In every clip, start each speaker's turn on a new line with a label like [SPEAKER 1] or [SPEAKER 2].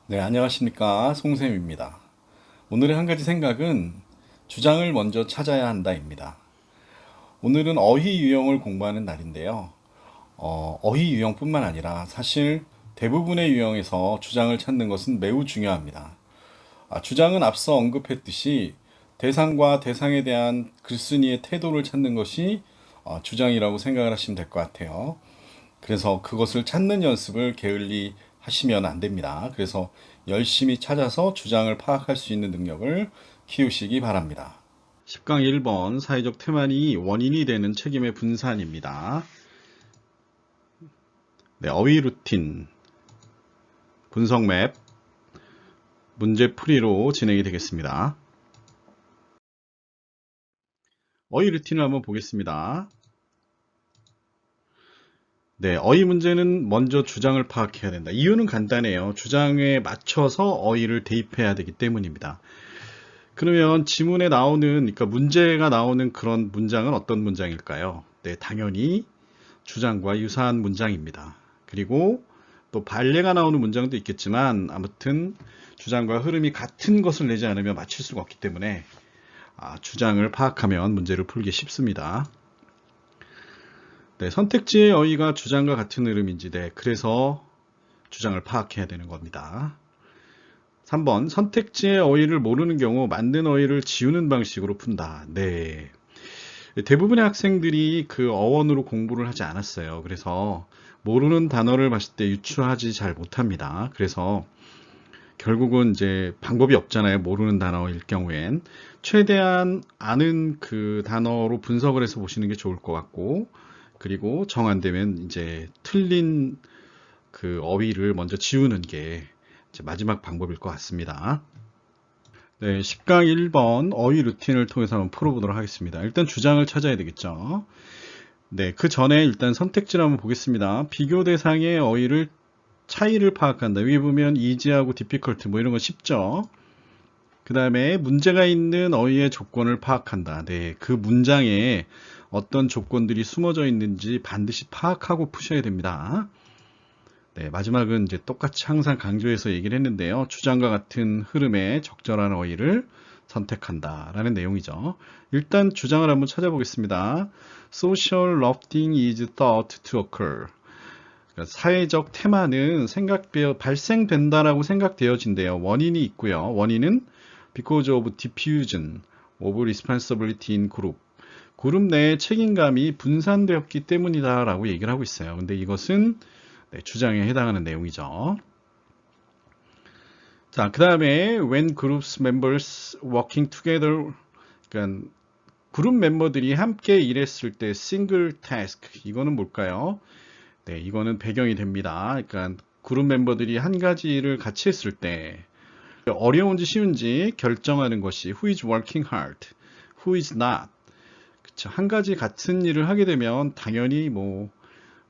[SPEAKER 1] 네, 안녕하십니까. 송쌤입니다. 오늘의 한 가지 생각은 주장을 먼저 찾아야 한다입니다. 오늘은 어휘 유형을 공부하는 날인데요. 어휘 유형뿐만 아니라 사실 대부분의 유형에서 주장을 찾는 것은 매우 중요합니다. 주장은 앞서 언급했듯이 대상과 대상에 대한 글쓴이의 태도를 찾는 것이 주장이라고 생각을 하시면 될 것 같아요. 그래서 그것을 찾는 연습을 게을리 하시면 안 됩니다. 그래서 열심히 찾아서 주장을 파악할 수 있는 능력을 키우시기 바랍니다. 10강 1번 사회적 태만이 원인이 되는 책임의 분산입니다. 네, 어휘 루틴, 분석 맵, 문제 풀이로 진행이 되겠습니다. 어휘 루틴을 한번 보겠습니다. 네, 어휘 문제는 먼저 주장을 파악해야 된다. 이유는 간단해요. 주장에 맞춰서 어휘를 대입해야 되기 때문입니다. 그러면 지문에 나오는, 그러니까 문제가 나오는 그런 문장은 어떤 문장일까요? 네, 당연히 주장과 유사한 문장입니다. 그리고 또 반례가 나오는 문장도 있겠지만 아무튼 주장과 흐름이 같은 것을 내지 않으면 맞힐 수가 없기 때문에 주장을 파악하면 문제를 풀기 쉽습니다. 네, 선택지의 어휘가 주장과 같은 흐름인지, 네, 그래서 주장을 파악해야 되는 겁니다. 3번, 선택지의 어휘를 모르는 경우 만든 어휘를 지우는 방식으로 푼다. 네. 대부분의 학생들이 그 어원으로 공부를 하지 않았어요. 그래서 모르는 단어를 봤을 때 유추하지 잘 못합니다. 그래서 결국은 이제 방법이 없잖아요. 모르는 단어일 경우엔. 최대한 아는 그 단어로 분석을 해서 보시는 게 좋을 것 같고, 그리고 정 안 되면 이제 틀린 그 어휘를 먼저 지우는 게 이제 마지막 방법일 것 같습니다. 네, 10강 1번 어휘 루틴을 통해서 한번 풀어보도록 하겠습니다. 일단 주장을 찾아야 되겠죠. 네, 그 전에 일단 선택지를 한번 보겠습니다. 비교 대상의 어휘를 차이를 파악한다. 여기 보면 easy하고 difficult 뭐 이런 거 쉽죠. 그 다음에 문제가 있는 어휘의 조건을 파악한다. 네, 그 문장에 어떤 조건들이 숨어져 있는지 반드시 파악하고 푸셔야 됩니다. 네, 마지막은 이제 똑같이 항상 강조해서 얘기를 했는데요. 주장과 같은 흐름에 적절한 어휘를 선택한다라는 내용이죠. 일단 주장을 한번 찾아보겠습니다. Social lofting is thought to occur. 그러니까 사회적 태만은 발생된다라고 생각되어진대요. 원인이 있고요. 원인은 because of diffusion of responsibility in group. 그룹 내의 책임감이 분산되었기 때문이다라고 얘기를 하고 있어요. 근데 이것은 네, 주장에 해당하는 내용이죠. 자, 그 다음에 when groups members working together, 그러니까 그룹 멤버들이 함께 일했을 때 single task, 이거는 뭘까요? 네, 이거는 배경이 됩니다. 그러니까 그룹 멤버들이 한 가지 일을 같이 했을 때 어려운지 쉬운지 결정하는 것이 who is working hard, who is not. 그쵸? 한 가지 같은 일을 하게 되면 당연히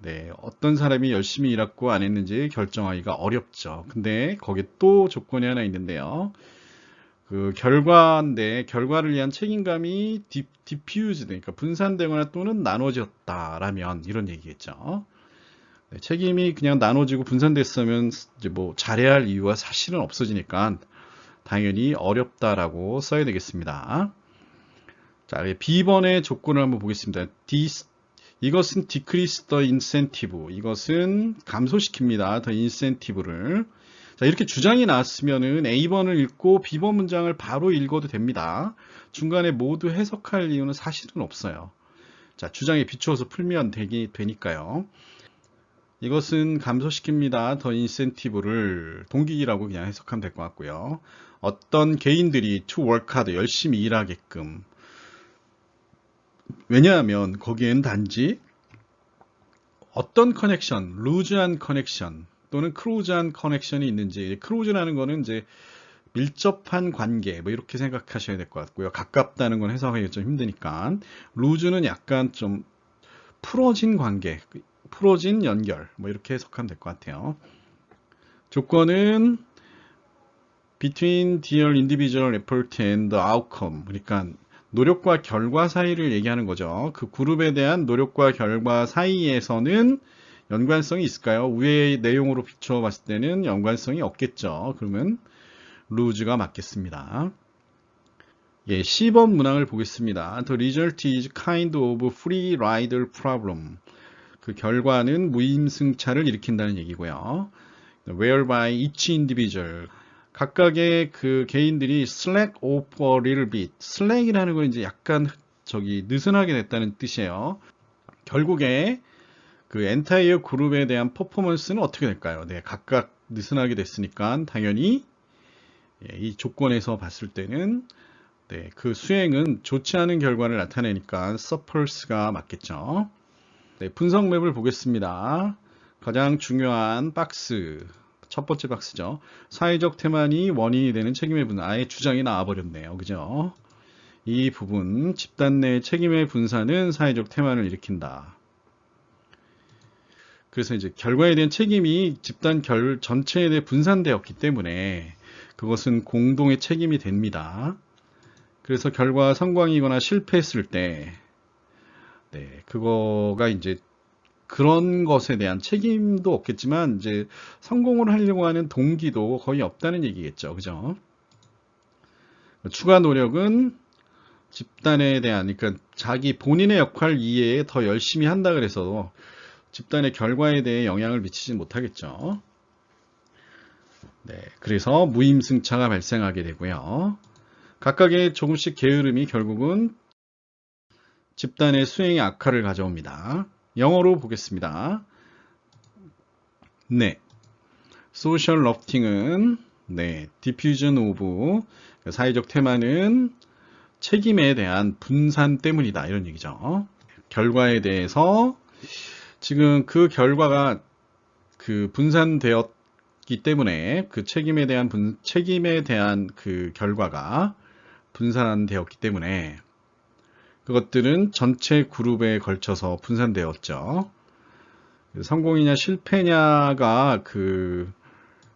[SPEAKER 1] 네, 어떤 사람이 열심히 일했고 안 했는지 결정하기가 어렵죠. 근데 거기에 또 조건이 하나 있는데요. 그 결과인데 결과를 위한 책임감이 diffused, 그러니까 분산되거나 또는 나눠졌다라면 이런 얘기겠죠. 네, 책임이 그냥 나눠지고 분산됐으면 이제 잘해야 할 이유가 사실은 없어지니까 당연히 어렵다라고 써야 되겠습니다. 자, B번의 조건을 한번 보겠습니다. 이것은 decrease the incentive. 이것은 감소시킵니다. the incentive를. 자, 이렇게 주장이 나왔으면은 A번을 읽고 B번 문장을 바로 읽어도 됩니다. 중간에 모두 해석할 이유는 사실은 없어요. 자, 주장에 비추어서 풀면 되니까요. 이것은 감소시킵니다. 더 인센티브를 동기라고 그냥 해석하면 될 것 같고요. 어떤 개인들이 to work hard, 열심히 일하게끔. 왜냐하면 거기엔 단지 어떤 커넥션, 루즈한 커넥션 또는 크로즈한 커넥션이 있는지, 크로즈라는 거는 이제 밀접한 관계, 이렇게 생각하셔야 될 것 같고요. 가깝다는 건 해석하기가 좀 힘드니까. 루즈는 약간 좀 풀어진 관계, 풀어진 연결, 이렇게 해석하면 될 것 같아요. 조건은 between their individual effort and the outcome. 그러니까 노력과 결과 사이를 얘기하는 거죠. 그 그룹에 대한 노력과 결과 사이에서는 연관성이 있을까요? 위의 내용으로 비춰 봤을 때는 연관성이 없겠죠. 그러면 lose가 맞겠습니다. 예, 10번 문항을 보겠습니다. The result is kind of free rider problem. 그 결과는 무임승차를 일으킨다는 얘기고요. Whereby each individual. 각각의 그 개인들이 slack off a little bit. slack이라는 건 이제 약간 느슨하게 됐다는 뜻이에요. 결국에 그 엔타이어 그룹에 대한 퍼포먼스는 어떻게 될까요? 네, 각각 느슨하게 됐으니까 당연히 이 조건에서 봤을 때는 네, 그 수행은 좋지 않은 결과를 나타내니까 suffers가 맞겠죠. 네, 분석 맵을 보겠습니다. 가장 중요한 박스, 첫 번째 박스죠. 사회적 태만이 원인이 되는 책임의 분산, 아예 주장이 나와버렸네요. 그죠? 이 부분, 집단 내 책임의 분산은 사회적 태만을 일으킨다. 그래서 이제 결과에 대한 책임이 집단 전체에 대해 분산되었기 때문에 그것은 공동의 책임이 됩니다. 그래서 결과 성공이거나 실패했을 때, 네, 그거가 이제 그런 것에 대한 책임도 없겠지만 이제 성공을 하려고 하는 동기도 거의 없다는 얘기겠죠. 그죠? 추가 노력은 집단에 대한, 그러니까 자기 본인의 역할 이외에 더 열심히 한다 그래서 집단의 결과에 대해 영향을 미치지 못하겠죠. 네, 그래서 무임승차가 발생하게 되고요. 각각의 조금씩 게으름이 결국은 집단의 수행의 악화를 가져옵니다. 영어로 보겠습니다. 네, 소셜 러프팅은 네, 디퓨전 오브 사회적 태만은 책임에 대한 분산 때문이다 이런 얘기죠. 결과에 대해서 지금 그 결과가 그 분산되었기 때문에 그 책임에 대한 그 결과가 분산되었기 때문에 그것들은 전체 그룹에 걸쳐서 분산되었죠. 성공이냐 실패냐가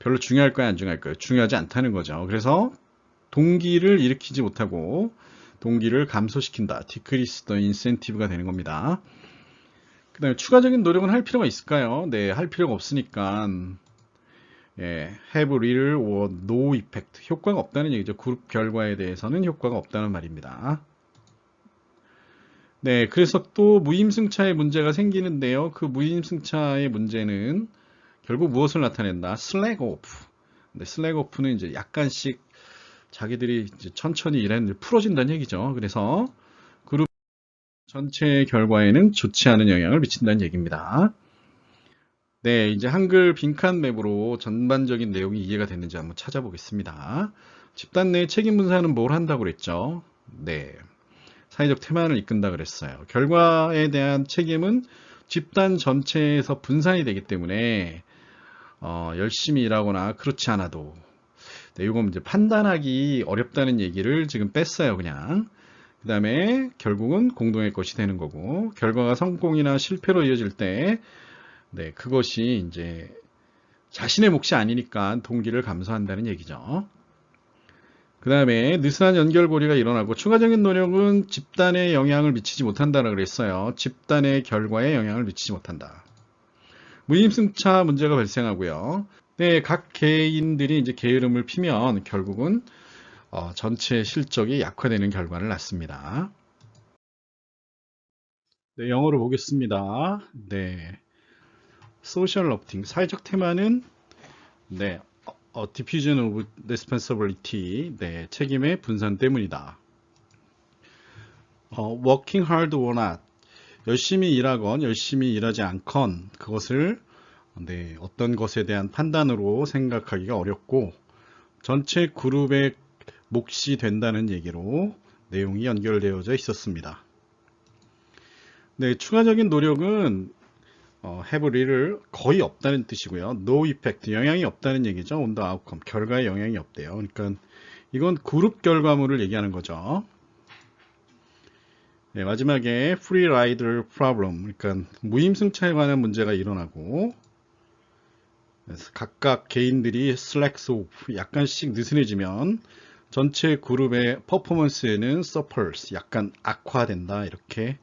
[SPEAKER 1] 별로 중요할까요, 안 중요할까요? 중요하지 않다는 거죠. 그래서 동기를 일으키지 못하고 동기를 감소시킨다. decrease the incentive가 되는 겁니다. 그 다음에 추가적인 노력은 할 필요가 있을까요? 네, 할 필요가 없으니까 예, have little or no effect. 효과가 없다는 얘기죠. 그룹 결과에 대해서는 효과가 없다는 말입니다. 네, 그래서 또 무임승차의 문제가 생기는데요. 그 무임승차의 문제는 결국 무엇을 나타낸다? slack off. 네, slack off는 이제 약간씩 자기들이 이제 천천히 일하는 일 풀어진다는 얘기죠. 그래서 그룹 전체의 결과에는 좋지 않은 영향을 미친다는 얘기입니다. 네, 이제 한글 빈칸 맵으로 전반적인 내용이 이해가 됐는지 한번 찾아보겠습니다. 집단 내 책임 분산은 뭘 한다고 그랬죠? 네, 사회적 태만을 이끈다 그랬어요. 결과에 대한 책임은 집단 전체에서 분산이 되기 때문에 열심히 일하거나 그렇지 않아도 네, 이건 이제 판단하기 어렵다는 얘기를 지금 뺐어요, 그냥. 그 다음에 결국은 공동의 것이 되는 거고 결과가 성공이나 실패로 이어질 때 네, 그것이 이제 자신의 몫이 아니니까 동기를 감소한다는 얘기죠. 그 다음에 느슨한 연결고리가 일어나고 추가적인 노력은 집단에 영향을 미치지 못한다고 그랬어요. 집단의 결과에 영향을 미치지 못한다. 무임승차 문제가 발생하고요. 네, 각 개인들이 이제 게으름을 피면 결국은 전체 실적이 약화되는 결과를 낳습니다. 네, 영어로 보겠습니다. 네, 소셜 러프팅 사회적 테마는 네, diffusion of responsibility, 네, 책임의 분산 때문이다. working hard or not, 열심히 일하건 열심히 일하지 않건 그것을 네, 어떤 것에 대한 판단으로 생각하기가 어렵고 전체 그룹의 몫이 된다는 얘기로 내용이 연결되어져 있었습니다. 네, 추가적인 노력은 have little 거의 없다는 뜻이고요. no effect 영향이 없다는 얘기죠. on the outcome 결과에 영향이 없대요. 그러니까 이건 그룹 결과물을 얘기하는 거죠. 네, 마지막에 free rider problem 그러니까 무임승차에 관한 문제가 일어나고 각각 개인들이 slack off 약간씩 느슨해지면 전체 그룹의 퍼포먼스에는 suffers 약간 악화된다 이렇게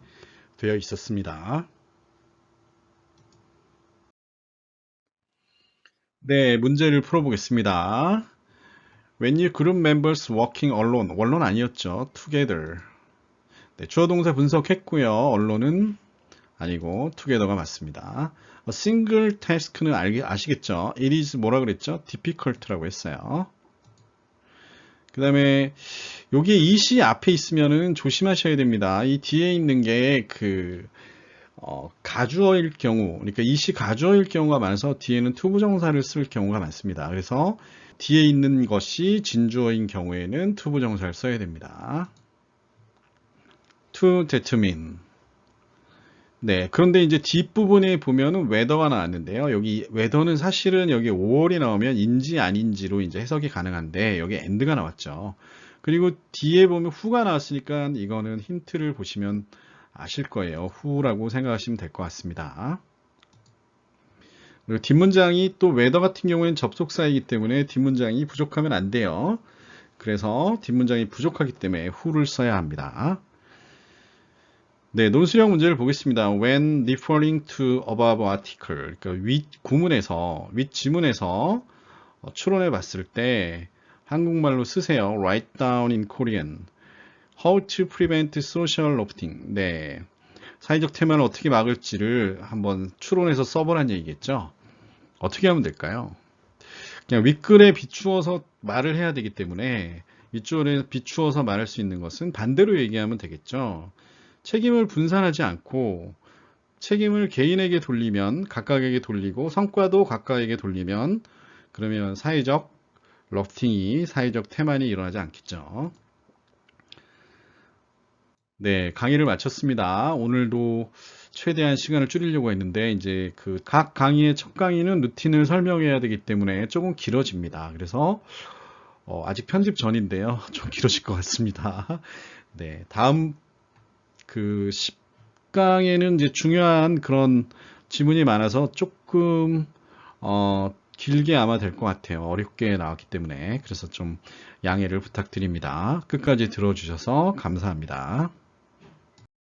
[SPEAKER 1] 되어 있었습니다. 네, 문제를 풀어보겠습니다. When you group members working alone, 원론 아니었죠. together. 네, 주어 동사 분석했고요. 언론은 아니고 together가 맞습니다. single task는 아시겠죠? It is 뭐라 그랬죠? difficult라고 했어요. 그 다음에 여기 이시 앞에 있으면은 조심하셔야 됩니다. 이 뒤에 있는 게 가주어일 경우, 그러니까 이시 가주어일 경우가 많아서 뒤에는 투부정사를 쓸 경우가 많습니다. 그래서 뒤에 있는 것이 진주어인 경우에는 투부정사를 써야 됩니다. to determine. 네, 그런데 이제 뒷부분에 보면은 whether가 나왔는데요. 여기 whether는 사실은 여기 5월이 나오면 인지 아닌지로 이제 해석이 가능한데 여기 and가 나왔죠. 그리고 뒤에 보면 who가 나왔으니까 이거는 힌트를 보시면 아실 거예요. who라고 생각하시면 될 것 같습니다. 그리고 뒷문장이 또 whether 같은 경우에는 접속사이기 때문에 뒷문장이 부족하면 안 돼요. 그래서 뒷문장이 부족하기 때문에 who를 써야 합니다. 네, 논술형 문제를 보겠습니다. When referring to above article, 그러니까 윗 구문에서, 윗 지문에서 추론해 봤을 때 한국말로 쓰세요. Write down in Korean. How to prevent social lofting. 네, 사회적 태만을 어떻게 막을지를 한번 추론해서 써보란 얘기겠죠. 어떻게 하면 될까요? 그냥 윗글에 비추어서 말을 해야 되기 때문에 윗줄에 비추어서 말할 수 있는 것은 반대로 얘기하면 되겠죠. 책임을 분산하지 않고 책임을 개인에게 돌리면 각각에게 돌리고 성과도 각각에게 돌리면 그러면 사회적 러프팅이 사회적 태만이 일어나지 않겠죠. 네, 강의를 마쳤습니다. 오늘도 최대한 시간을 줄이려고 했는데 이제 각 강의의 첫 강의는 루틴을 설명해야 되기 때문에 조금 길어집니다. 그래서 아직 편집 전인데요. 좀 길어질 것 같습니다. 네, 다음 10강에는 이제 중요한 그런 지문이 많아서 조금 길게 아마 될 것 같아요. 어렵게 나왔기 때문에. 그래서 좀 양해를 부탁드립니다. 끝까지 들어주셔서 감사합니다.